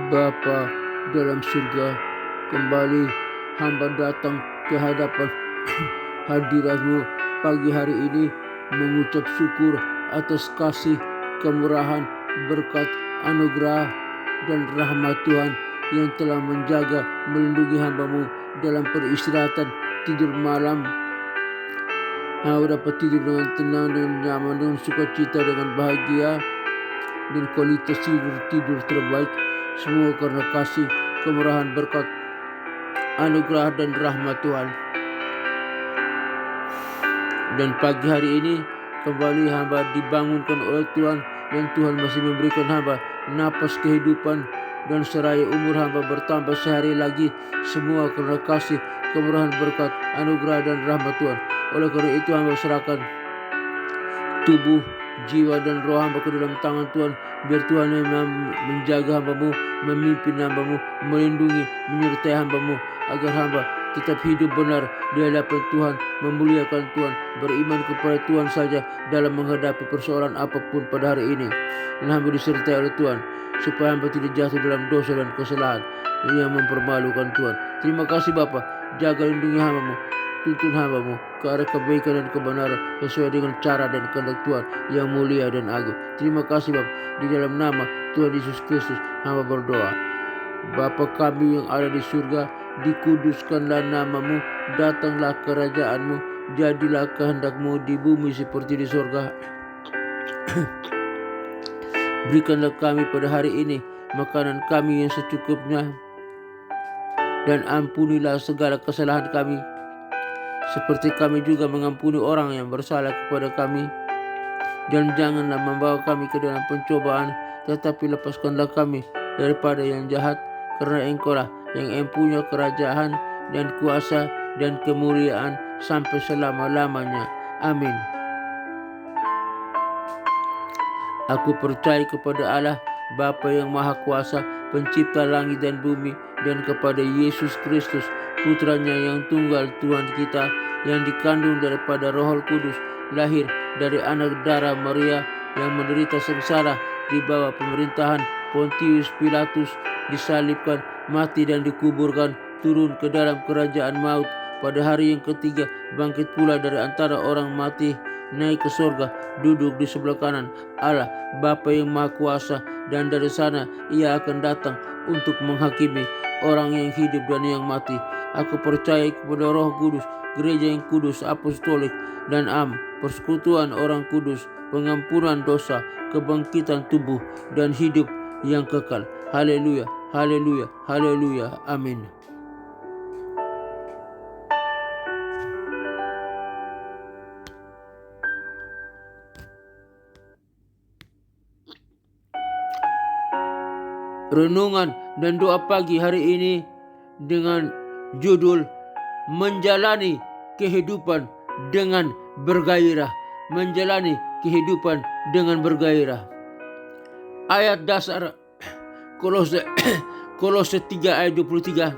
Bapa dalam surga, kembali hamba datang ke hadapan hadirat-Mu pagi hari ini mengucap syukur atas kasih, kemurahan, berkat, anugerah, dan rahmat Tuhan yang telah menjaga, melindungi hamba-Mu dalam peristirahatan tidur malam. Hamba dapat tidur dengan tenang, dengan nyaman, dengan sukacita, dengan bahagia, dan kualitas tidur terbaik. Semua karena kasih, kemurahan, berkat, anugerah, dan rahmat Tuhan. Dan pagi hari ini kembali hamba dibangunkan oleh Tuhan, dan Tuhan masih memberikan hamba napas kehidupan, dan seraya umur hamba bertambah sehari lagi. Semua karena kasih, kemurahan, berkat, anugerah, dan rahmat Tuhan. Oleh karena itu hamba serahkan tubuh, jiwa, dan roh hamba ke dalam tangan Tuhan. Biar Tuhan yang menjaga hamba-Mu, memimpin hamba-Mu, melindungi, menyertai hamba-Mu, agar hamba tetap hidup benar di hadapan Tuhan, memuliakan Tuhan, beriman kepada Tuhan saja dalam menghadapi persoalan apapun pada hari ini. Dan hamba disertai oleh Tuhan, supaya hamba tidak jatuh dalam dosa dan kesalahan yang mempermalukan Tuhan. Terima kasih Bapa, jaga lindungi hamba-Mu, tuntun hamba-Mu ke arah kebaikan dan kebenaran sesuai dengan cara dan kehendak Tuhan yang mulia dan agung. Terima kasih Bapa, di dalam nama Tuhan Yesus Kristus hamba berdoa. Bapa kami yang ada di surga, dikuduskanlah nama-Mu, datanglah kerajaan-Mu, jadilah kehendak-Mu di bumi seperti di surga. Berikanlah kami pada hari ini makanan kami yang secukupnya, dan ampunilah segala kesalahan kami, seperti kami juga mengampuni orang yang bersalah kepada kami. Dan janganlah membawa kami ke dalam pencobaan, tetapi lepaskanlah kami daripada yang jahat, karena Engkau-lah yang mempunyai kerajaan dan kuasa dan kemuliaan sampai selama-lamanya. Amin. Aku percaya kepada Allah, Bapa yang Maha Kuasa, pencipta langit dan bumi, dan kepada Yesus Kristus, Putranya yang tunggal, Tuhan kita, yang dikandung daripada Roh Kudus, lahir dari anak darah Maria, yang menderita sengsara di bawah pemerintahan Pontius Pilatus, disalibkan, mati dan dikuburkan, turun ke dalam kerajaan maut, pada hari yang ketiga bangkit pula dari antara orang mati, naik ke surga, duduk di sebelah kanan Allah Bapa yang Maha Kuasa, dan dari sana Ia akan datang untuk menghakimi orang yang hidup dan yang mati. Aku percaya kepada Roh Kudus, gereja yang kudus, apostolik, dan persekutuan orang kudus, pengampunan dosa, kebangkitan tubuh, dan hidup yang kekal. Haleluya, haleluya, haleluya, amin. Renungan dan doa pagi hari ini dengan judul menjalani kehidupan dengan bergairah. Menjalani kehidupan dengan bergairah. Ayat dasar Kolose 3 ayat 23.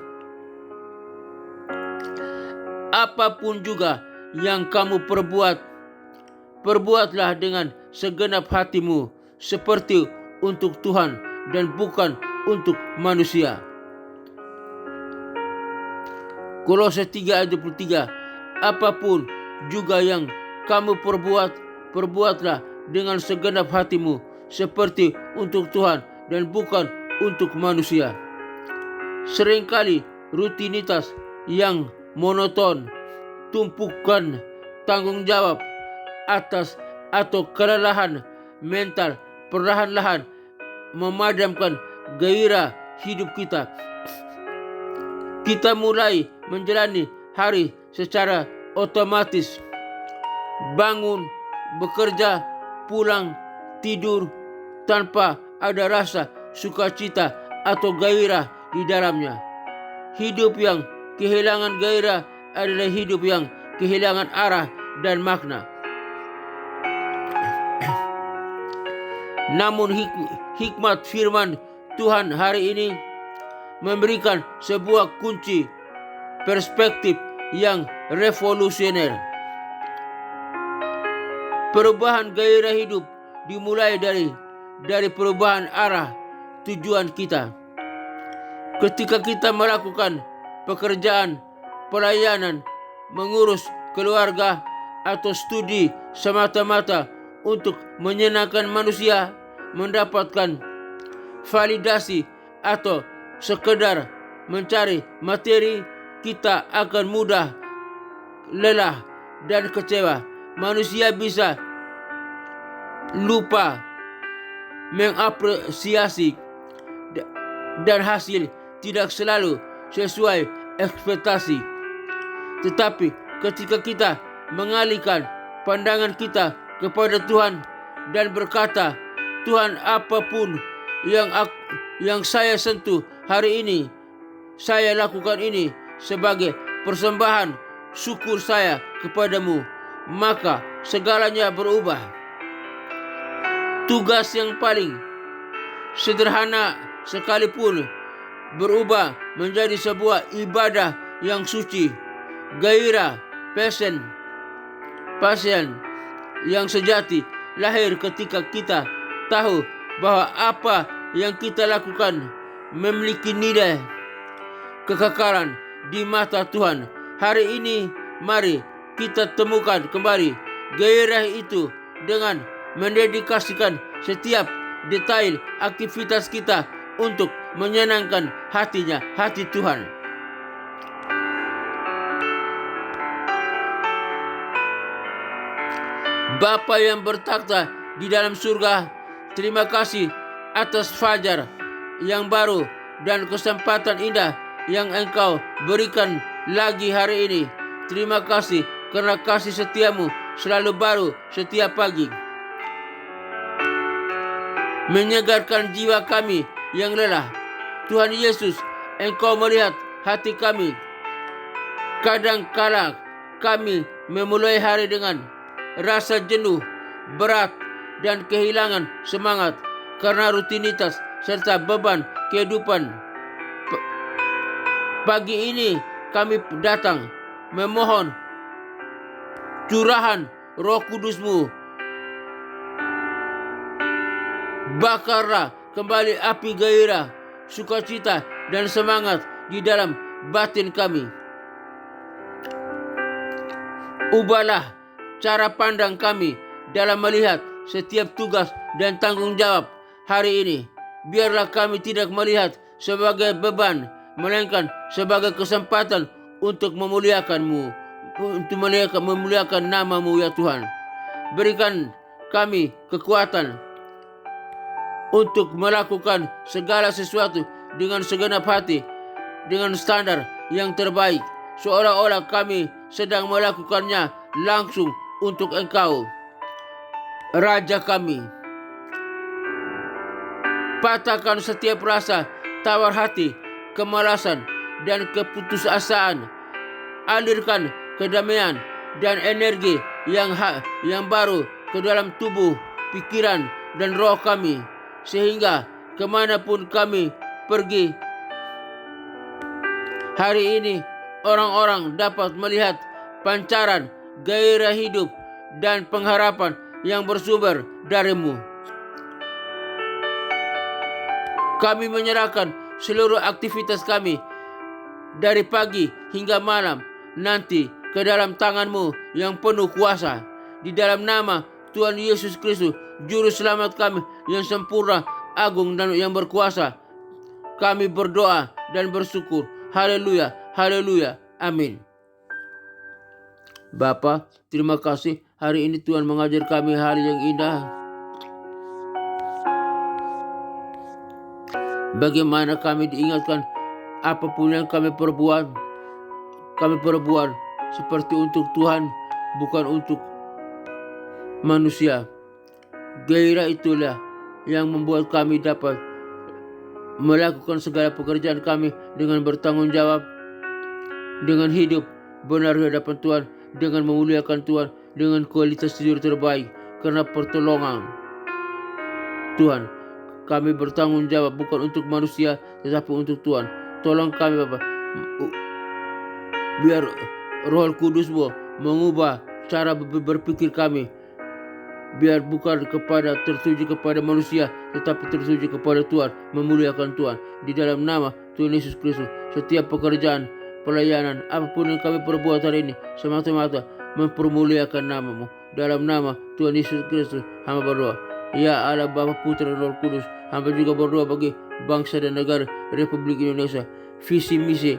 Apapun juga yang kamu perbuat, perbuatlah dengan segenap hatimu, seperti untuk Tuhan dan bukan untuk manusia. Kolose 3 ayat 23. Apapun juga yang kamu perbuat, perbuatlah dengan segenap hatimu, seperti untuk Tuhan dan bukan untuk manusia. Seringkali rutinitas yang monoton, tumpukan tanggung jawab atas atau kelelahan mental perlahan-lahan memadamkan gairah hidup kita. Kita mulai menjalani hari secara otomatis. Bangun, bekerja, pulang, tidur, tanpa ada rasa sukacita atau gairah di dalamnya. Hidup yang kehilangan gairah adalah hidup yang kehilangan arah dan makna. Namun hikmat firman Tuhan hari ini memberikan sebuah kunci perspektif yang revolusioner. Perubahan gairah hidup dimulai dari perubahan arah tujuan kita. Ketika kita melakukan pekerjaan, pelayanan, mengurus keluarga atau studi semata-mata untuk menyenangkan manusia, mendapatkan validasi atau sekedar mencari materi, kita akan mudah lelah dan kecewa. Manusia bisa lupa mengapresiasi dan hasil tidak selalu sesuai ekspektasi. Tetapi ketika kita mengalihkan pandangan kita kepada Tuhan dan berkata, Tuhan, apapun yang saya sentuh hari ini, saya lakukan ini sebagai persembahan syukur saya kepadamu, maka segalanya berubah. Tugas yang paling sederhana sekalipun berubah menjadi sebuah ibadah yang suci. Gairah, passion yang sejati lahir ketika kita tahu bahwa apa yang kita lakukan memiliki nilai kekekalan di mata Tuhan. Hari ini mari kita temukan kembali gairah itu dengan mendedikasikan setiap detail aktivitas kita untuk menyenangkan hati Tuhan. Bapa yang bertakhta di dalam surga, terima kasih atas fajar yang baru dan kesempatan indah yang Engkau berikan lagi hari ini. Terima kasih karena kasih setiamu selalu baru setiap pagi. Menyegarkan jiwa kami yang lelah. Tuhan Yesus, Engkau melihat hati kami. Kadang-kala kami memulai hari dengan rasa jenuh, berat, dan kehilangan semangat karena rutinitas serta beban kehidupan. Pagi ini kami datang memohon curahan Roh Kudus-Mu. Bakarlah kembali api gairah, sukacita, dan semangat di dalam batin kami. Ubahlah cara pandang kami dalam melihat setiap tugas dan tanggung jawab hari ini. Biarlah kami tidak melihat sebagai beban, melainkan sebagai kesempatan untuk memuliakan-Mu, untuk memuliakan nama-Mu ya Tuhan. Berikan kami kekuatan untuk melakukan segala sesuatu dengan segenap hati, dengan standar yang terbaik, seolah-olah kami sedang melakukannya langsung untuk Engkau, Raja kami. Patahkan setiap rasa tawar hati, kemalasan, dan keputusasaan. Alirkan kedamaian dan energi yang baru ke dalam tubuh, pikiran, dan roh kami, sehingga kemanapun kami pergi hari ini, orang-orang dapat melihat pancaran gairah hidup dan pengharapan yang bersumber dari-Mu. Kami menyerahkan seluruh aktivitas kami dari pagi hingga malam nanti ke dalam tangan-Mu yang penuh kuasa. Di dalam nama Tuhan Yesus Kristus, Juru Selamat kami yang sempurna, agung, dan yang berkuasa, kami berdoa dan bersyukur. Haleluya, haleluya, amin. Bapa, terima kasih hari ini Tuhan mengajar kami hal yang indah. Bagaimana kami diingatkan apapun yang kami perbuat seperti untuk Tuhan, bukan untuk manusia. Gairah itulah yang membuat kami dapat melakukan segala pekerjaan kami dengan bertanggung jawab, dengan hidup benar di hadapan Tuhan, dengan memuliakan Tuhan, dengan kualitas tidur terbaik karena pertolongan Tuhan. Kami bertanggung jawab bukan untuk manusia tetapi untuk Tuhan. Tolong kami Bapa, biar Roh Kudus-Mu mengubah cara berpikir kami biar bukan tertuju kepada manusia, tetapi tertuju kepada Tuhan, memuliakan Tuhan. Di dalam nama Tuhan Yesus Kristus, setiap pekerjaan, pelayanan, apapun yang kami perbuat hari ini, semata-mata mempermuliakan nama-Mu. Dalam nama Tuhan Yesus Kristus, hamba berdoa. Ya Allah Bapa, Putra dan Roh Kudus, hamba juga berdoa bagi bangsa dan negara Republik Indonesia. Visi misi,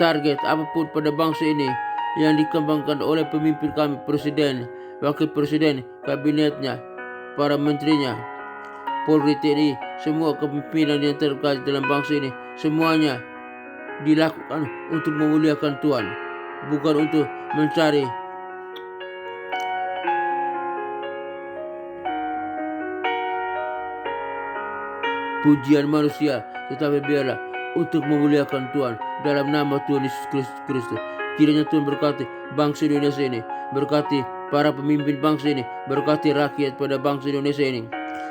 target apapun pada bangsa ini yang dikembangkan oleh pemimpin kami, Presiden, Wakil Presiden, kabinetnya, para menterinya, Polri, TNI, semua kepemimpinan yang terkait dalam bangsa ini, semuanya dilakukan untuk memuliakan Tuhan, bukan untuk mencari pujian manusia, tetapi biarlah untuk memuliakan Tuhan. Dalam nama Tuhan Yesus Kristus, kiranya Tuhan berkati bangsa Indonesia ini, berkati para pemimpin bangsa ini, berkati rakyat pada bangsa Indonesia ini.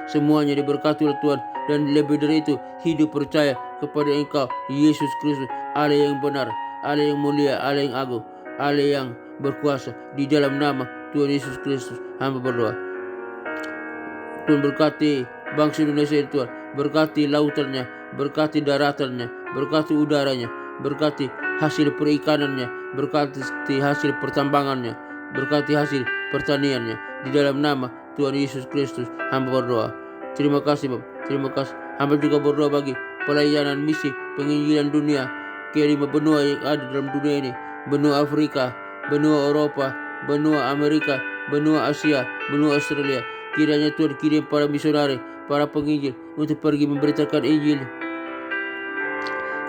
Semuanya diberkati oleh Tuhan, dan lebih dari itu hidup percaya kepada Engkau, Yesus Kristus, Allah yang benar, Allah yang mulia, Allah yang agung, Allah yang berkuasa. Di dalam nama Tuhan Yesus Kristus hamba berdoa. Tuhan berkati bangsa Indonesia ini, Tuhan berkati lautannya, berkati daratannya, berkati udaranya, berkati hasil perikanannya, berkati hasil pertambangannya, berkati hasil pertaniannya. Di dalam nama Tuhan Yesus Kristus hamba berdoa. Terima kasih Bapak, terima kasih. Hamba juga berdoa bagi pelayanan misi penginjilan dunia ke 5 benua yang ada dalam dunia ini, benua Afrika, benua Eropa, benua Amerika, benua Asia, benua Australia. Kiranya Tuhan kirim para misionari, para penginjil untuk pergi memberitakan Injil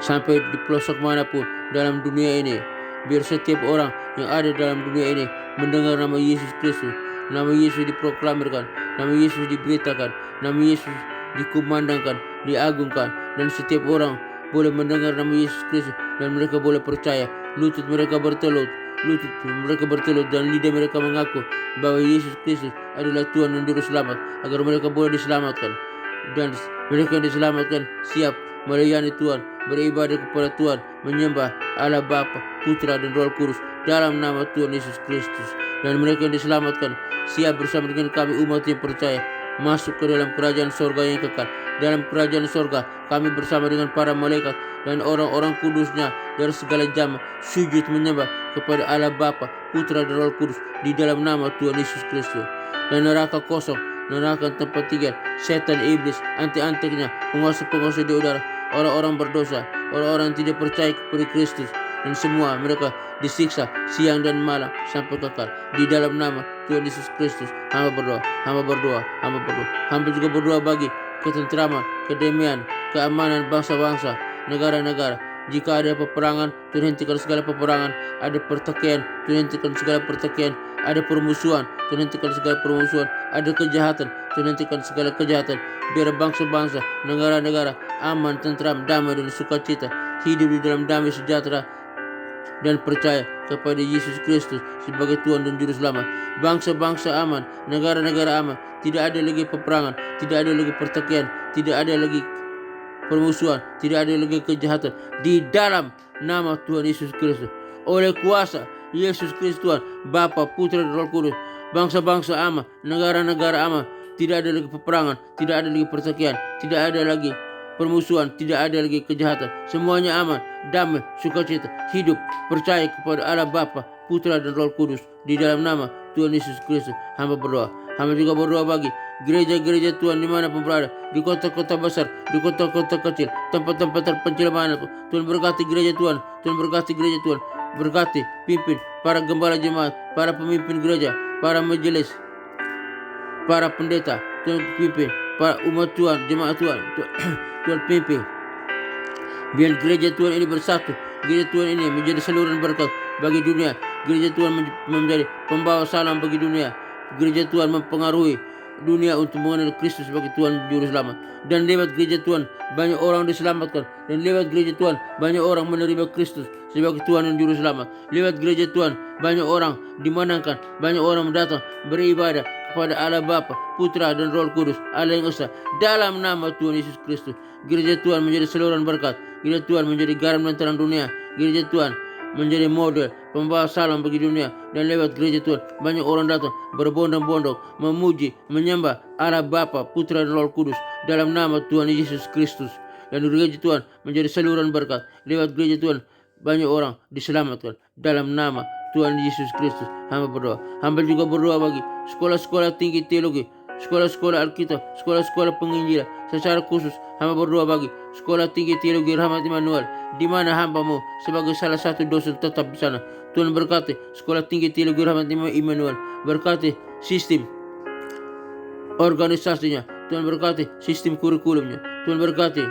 sampai di pelosok manapun dalam dunia ini. Biar setiap orang yang ada dalam dunia ini mendengar nama Yesus Kristus, nama Yesus diproklamirkan, nama Yesus diberitakan, nama Yesus dikumandangkan, diagungkan, dan setiap orang boleh mendengar nama Yesus Kristus dan mereka boleh percaya. Lutut mereka bertelut, dan lidah mereka mengaku bahwa Yesus Kristus adalah Tuhan dan Juru Selamat, agar mereka boleh diselamatkan. Dan mereka yang diselamatkan siap melayani Tuhan, beribadah kepada Tuhan, menyembah Allah Bapa, Putra dan Roh Kudus dalam nama Tuhan Yesus Kristus. Dan mereka yang diselamatkan siap bersama dengan kami umat yang percaya masuk ke dalam kerajaan sorga yang kekal. Dalam kerajaan sorga kami bersama dengan para malaikat dan orang-orang kudusnya dari segala zaman sujud menyembah kepada Allah Bapa, Putra dan Roh Kudus di dalam nama Tuhan Yesus Kristus. Dan neraka kosong, neraka tempat tinggal setan, iblis, anti-antiknya, penguasa-penguasa di udara, orang-orang berdosa, orang-orang yang tidak percaya kepada Kristus, dan semua mereka disiksa siang dan malam sampai kekal. Di dalam nama Tuhan Yesus Kristus hamba berdoa. Hamba juga berdoa bagi ketentraman, kedamaian, keamanan bangsa-bangsa, negara-negara. Jika ada peperangan, Tuhan hentikan segala peperangan. Ada pertikaian, Tuhan hentikan segala pertikaian. Ada permusuhan, Tuhan hentikan segala permusuhan. Ada kejahatan, Tuhan hentikan segala kejahatan. Biar bangsa-bangsa, negara-negara aman, tentram, damai dan sukacita, hidup di dalam damai sejahtera dan percaya kepada Yesus Kristus sebagai Tuhan dan Juru Selamat. Bangsa-bangsa aman, negara-negara aman, tidak ada lagi peperangan, tidak ada lagi pertikaian, tidak ada lagi permusuhan, tidak ada lagi kejahatan. Di dalam nama Tuhan Yesus Kristus, oleh kuasa Yesus Kristus Tuhan, Bapa, Putra dan Roh Kudus, bangsa-bangsa aman, negara-negara aman, tidak ada lagi peperangan, tidak ada lagi pertikaian, tidak ada lagi permusuhan, tidak ada lagi kejahatan. Semuanya aman, damai, sukacita, hidup percaya kepada Allah Bapa, Putra dan Roh Kudus. Di dalam nama Tuhan Yesus Kristus hamba berdoa. Hamba juga berdoa bagi gereja-gereja Tuhan dimanapun berada, di kota-kota besar, di kota-kota kecil, tempat-tempat terpencil manapun. Tuhan berkati gereja Tuhan, Tuhan berkati gereja Tuhan, berkati pimpin para gembala jemaat, para pemimpin gereja, para majelis, para pendeta. Tuhan pimpin para umat Tuhan, jemaat Tuhan, Tuhan pimpin. Biar gereja Tuhan ini bersatu, gereja Tuhan ini menjadi saluran berkat bagi dunia. Gereja Tuhan menjadi pembawa salam bagi dunia. Gereja Tuhan mempengaruhi dunia untuk mengenal Kristus sebagai Tuhan Juru Selamat. Dan lewat gereja Tuhan banyak orang diselamatkan. Dan lewat gereja Tuhan banyak orang menerima Kristus sebagai Tuhan dan Juru Selamat. Lewat gereja Tuhan banyak orang dimenangkan, banyak orang datang beribadah kepada Allah Bapa, Putra dan Roh Kudus, Allah yang Esa. Dalam nama Tuhan Yesus Kristus, gereja Tuhan menjadi saluran berkat. Gereja Tuhan menjadi garam dan terang dunia. Gereja Tuhan menjadi model pembawa salam bagi dunia. Dan lewat gereja Tuhan, banyak orang datang berbondong-bondong memuji, menyembah Allah Bapa, Putra dan Roh Kudus dalam nama Tuhan Yesus Kristus. Dan gereja Tuhan menjadi saluran berkat. Lewat gereja Tuhan banyak orang diselamatkan dalam nama Tuhan Yesus Kristus. Hamba berdoa. Hamba juga berdoa bagi sekolah-sekolah tinggi teologi, sekolah-sekolah Alkitab, sekolah-sekolah penginjilan. Secara khusus hamba berdoa bagi sekolah tinggi teologi Rahmat Immanuel, di mana hamba-Mu sebagai salah satu dosen tetap di sana. Tuhan berkati sekolah tinggi teologi Rahmat Immanuel, berkati sistem organisasinya, Tuhan berkati sistem kurikulumnya, Tuhan berkati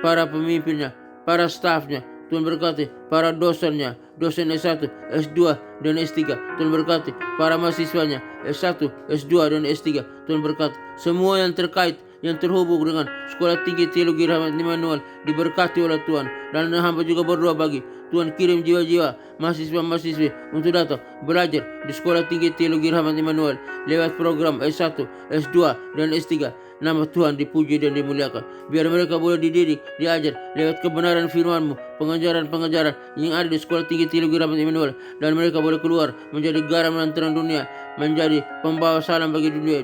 para pemimpinnya, para stafnya, Tuhan berkati para dosennya, dosen S1, S2, dan S3. Tuhan berkati para mahasiswanya S1, S2, dan S3. Tuhan berkati semua yang terkait, yang terhubung dengan sekolah tinggi teologi Rahmat Immanuel diberkati oleh Tuhan. Dan hamba juga berdoa bagi Tuhan kirim jiwa-jiwa mahasiswa-mahasiswi untuk datang belajar di sekolah tinggi teologi Rahmat Immanuel lewat program S1, S2, dan S3. Nama Tuhan dipuji dan dimuliakan. Biar mereka boleh dididik, diajar lewat kebenaran firman-Mu, pengajaran-pengajaran yang ada di sekolah tinggi teologi Rahmat Immanuel. Dan mereka boleh keluar menjadi garam dan terang dunia, menjadi pembawa salam bagi dunia,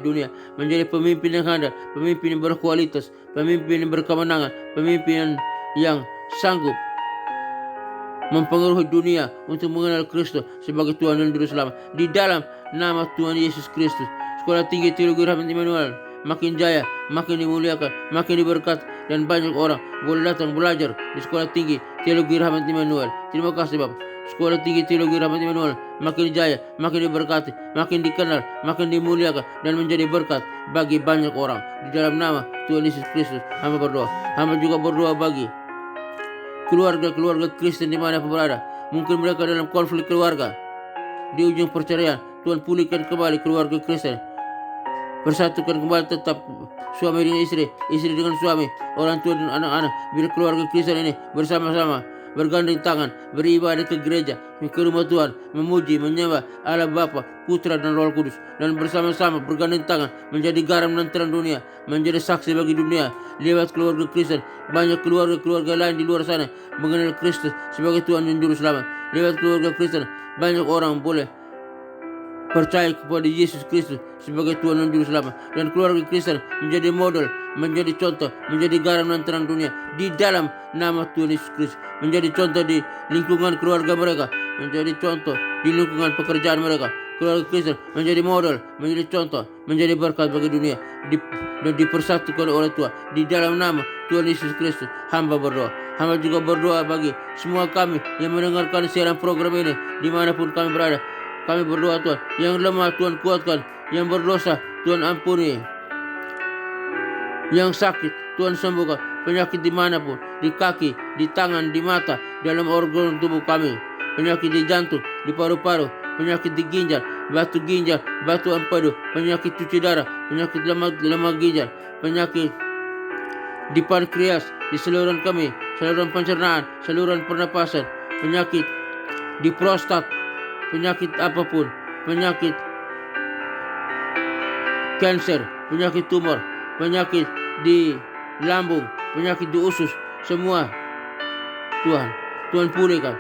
menjadi pemimpin yang handal, pemimpin yang berkualitas, pemimpin yang berkemenangan, pemimpin yang sanggup mempengaruhi dunia untuk mengenal Kristus sebagai Tuhan dan Juru Selamat. Di dalam nama Tuhan Yesus Kristus, sekolah tinggi teologi Rahmat Immanuel makin jaya, makin dimuliakan, makin diberkati, dan banyak orang boleh datang belajar di sekolah tinggi teologi Rahmat Immanuel. Terima kasih Bapak. Sekolah tinggi teologi Rahmat Immanuel makin jaya, makin diberkati, makin dikenal, makin dimuliakan, dan menjadi berkat bagi banyak orang. Di dalam nama Tuhan Yesus Kristus hamba berdoa. Hamba juga berdoa bagi keluarga-keluarga Kristen dimanapun berada. Mungkin mereka dalam konflik keluarga, di ujung perceraian. Tuhan pulihkan kembali keluarga Kristen, persatukan kembali tetap suami dengan istri, istri dengan suami, orang tua dan anak-anak. Biar keluarga Kristen ini bersama-sama bergandeng tangan, beribadah ke gereja, ke rumah Tuhan, memuji, menyembah Allah Bapa, Putra dan Roh Kudus, dan bersama-sama bergandeng tangan menjadi garam dan terang dunia, menjadi saksi bagi dunia lewat keluarga Kristen. Banyak keluarga-keluarga lain di luar sana mengenal Kristus sebagai Tuhan dan Juru Selamat. Lewat keluarga Kristen banyak orang boleh percaya kepada Yesus Kristus sebagai Tuhan dan Juru Selamat. Dan keluarga Kristen menjadi model, menjadi contoh, menjadi garam dan terang dunia di dalam nama Tuhan Yesus Kristus. Menjadi contoh di lingkungan keluarga mereka, menjadi contoh di lingkungan pekerjaan mereka. Keluarga Kristen menjadi model, menjadi contoh, menjadi berkat bagi dunia, dan dipersatukan oleh Tuhan. Di dalam nama Tuhan Yesus Kristus hamba berdoa. Hamba juga berdoa bagi semua kami yang mendengarkan siaran program ini dimanapun kami berada. Kami berdoa Tuhan, yang lemah Tuhan kuatkan, yang berdosa Tuhan ampuni, yang sakit Tuhan sembuhkan, penyakit dimanapun, di kaki, di tangan, di mata, dalam organ tubuh kami, penyakit di jantung, di paru-paru, penyakit di ginjal, batu empedu, penyakit cuci darah, penyakit lemah ginjal, penyakit di pankreas, di saluran kami, saluran pencernaan, saluran pernapasan, penyakit di prostat, penyakit apapun, penyakit kanker, penyakit tumor, penyakit di lambung, penyakit di usus, semua Tuhan pulihkan.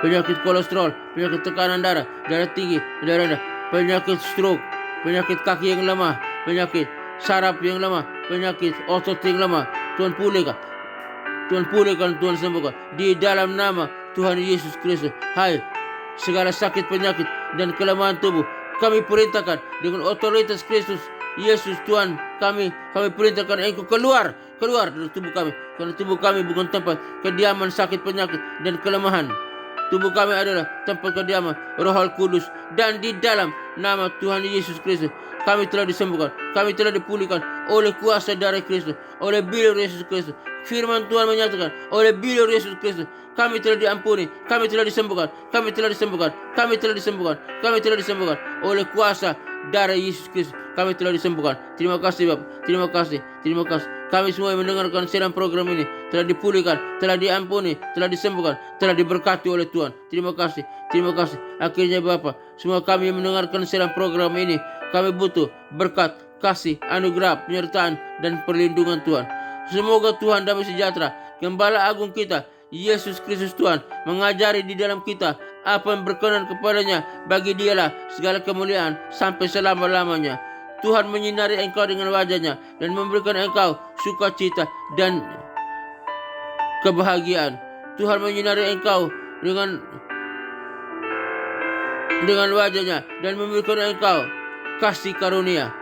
Penyakit kolesterol, penyakit tekanan darah, darah tinggi, darah rendah, penyakit stroke, penyakit kaki yang lemah, penyakit saraf yang lemah, penyakit otot yang lemah, Tuhan pulihkan. Tuhan sembuhkan di dalam nama Tuhan Yesus Kristus. Hai, segala sakit, penyakit, dan kelemahan tubuh kami perintahkan dengan otoritas Kristus Yesus Tuhan kami perintahkan Engkau keluar dari tubuh kami, karena tubuh kami bukan tempat kediaman sakit, penyakit, dan kelemahan. Tubuh kami adalah tempat kediaman Roh Kudus, dan di dalam nama Tuhan Yesus Kristus kami telah disembuhkan, kami telah dipulihkan oleh kuasa darah Kristus, oleh bilir Yesus Kristus. Firman Tuhan menyatakan, oleh bilir Yesus Kristus kami telah diampuni, kami telah disembuhkan, kami telah disembuhkan oleh kuasa darah Yesus Kristus. Kami telah disembuhkan. Terima kasih Bapak, terima kasih. Kami semua yang mendengarkan siaran program ini telah dipulihkan, telah diampuni, telah disembuhkan, telah diberkati oleh Tuhan. Terima kasih. Akhirnya Bapak, semua kami yang mendengarkan siaran program ini, kami butuh berkat, kasih, anugerah, penyertaan, dan perlindungan Tuhan. Semoga Tuhan damai sejahtera, Gembala Agung kita Yesus Kristus Tuhan mengajari di dalam kita apa yang berkenan kepadanya. Bagi Dialah segala kemuliaan sampai selama-lamanya. Tuhan menyinari engkau dengan wajahnya dan memberikan engkau sukacita dan kebahagiaan. Tuhan menyinari engkau dengan wajahnya dan memberikan engkau kasih karunia.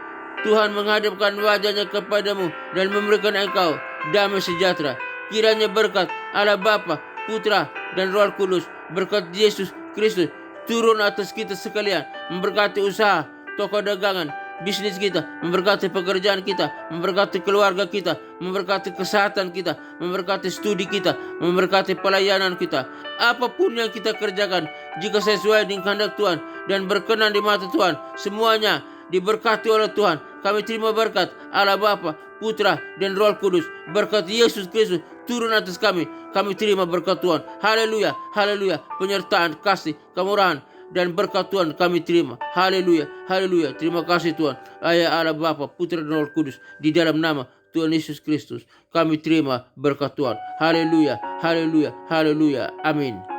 Tuhan menghadapkan wajahnya kepadamu dan memberikan engkau damai sejahtera. Kiranya berkat Allah Bapa, Putra, dan Roh Kudus, berkat Yesus Kristus turun atas kita sekalian, memberkati usaha, toko dagangan, bisnis kita, memberkati pekerjaan kita, memberkati keluarga kita, memberkati kesehatan kita, memberkati studi kita, memberkati pelayanan kita. Apapun yang kita kerjakan, jika sesuai dengan kehendak Tuhan dan berkenan di mata Tuhan, semuanya diberkati oleh Tuhan. Kami terima berkat Allah Bapa, Putra, dan Roh Kudus. Berkat Yesus Kristus turun atas kami. Kami terima berkat Tuhan. Haleluya, haleluya. Penyertaan, kasih, kemurahan, dan berkat Tuhan kami terima. Haleluya, haleluya. Terima kasih Tuhan. Ayah Allah Bapa, Putra, dan Roh Kudus. Di dalam nama Tuhan Yesus Kristus kami terima berkat Tuhan. Haleluya, haleluya, haleluya. Amin.